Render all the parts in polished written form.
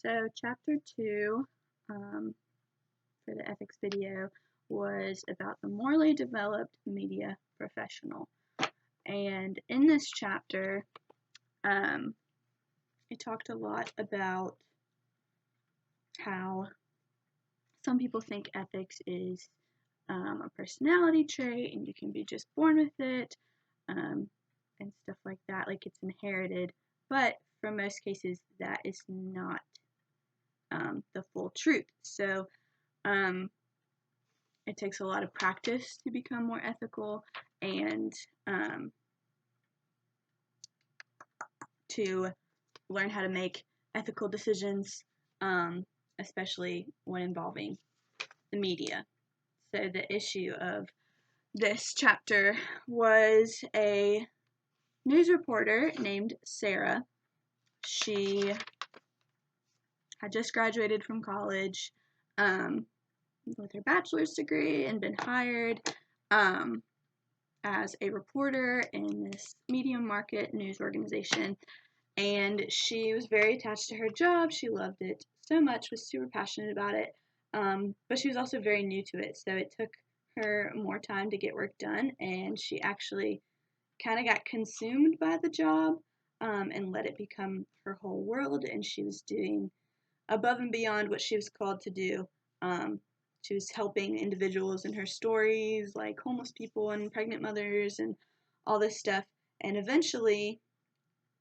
So chapter 2 for the ethics video was about the morally developed media professional. And in this chapter, it talked a lot about how some people think ethics is a personality trait and you can be just born with it, and stuff like that, like it's inherited. But for most cases, that is not the full truth. So it takes a lot of practice to become more ethical and to learn how to make ethical decisions, especially when involving the media. So the issue of this chapter was a news reporter named Sarah. She had just graduated from college with her bachelor's degree and been hired as a reporter in this medium market news organization. And she was very attached to her job. She loved it so much, was super passionate about it, but she was also very new to it, so it took her more time to get work done, and she actually kind of got consumed by the job and let it become her whole world, and she was doing above and beyond what she was called to do. She was helping individuals in her stories, like homeless people and pregnant mothers and all this stuff, and eventually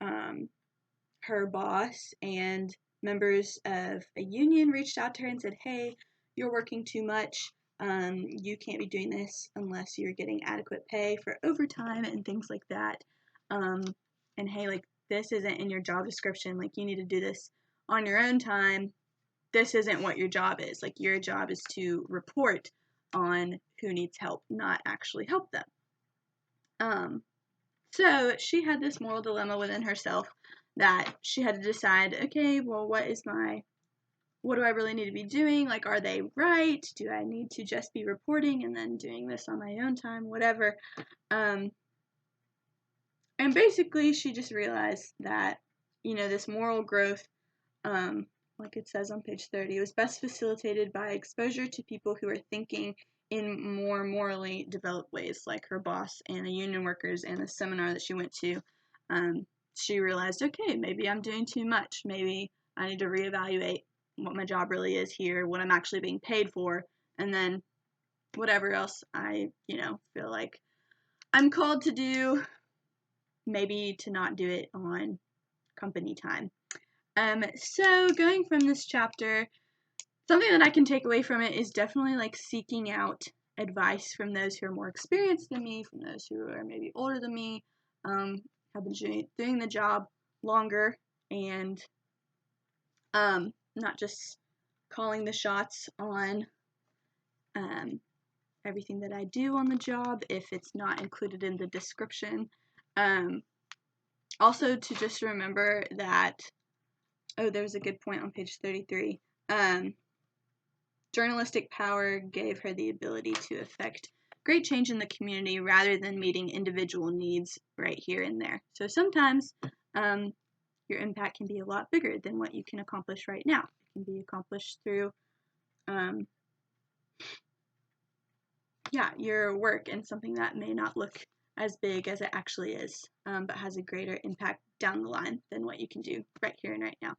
her boss and members of a union reached out to her and said, hey, you're working too much. You can't be doing this unless you're getting adequate pay for overtime and things like that. And hey, like, this isn't in your job description. Like, you need to do this on your own time. This isn't what your job is. Like, your job is to report on who needs help, not actually help them. So she had this moral dilemma within herself that she had to decide, okay, well, what do I really need to be doing? Like, are they right? Do I need to just be reporting and then doing this on my own time? Whatever. And basically, she just realized that, this moral growth, like it says on page 30, was best facilitated by exposure to people who are thinking in more morally developed ways, like her boss and the union workers and the seminar that she went to. She realized, okay, maybe I'm doing too much. Maybe I need to reevaluate what my job really is here, what I'm actually being paid for, and then whatever else I, feel like I'm called to do, maybe to not do it on company time. So going from this chapter, something that I can take away from it is definitely like seeking out advice from those who are more experienced than me, from those who are maybe older than me, have been doing the job longer, and not just calling the shots on everything that I do on the job if it's not included in the description. Also to just remember that, there's a good point on page 33. Journalistic power gave her the ability to affect great change in the community rather than meeting individual needs right here and there. So sometimes your impact can be a lot bigger than what you can accomplish right now. It can be accomplished through your work and something that may not look as big as it actually is, but has a greater impact down the line than what you can do right here and right now.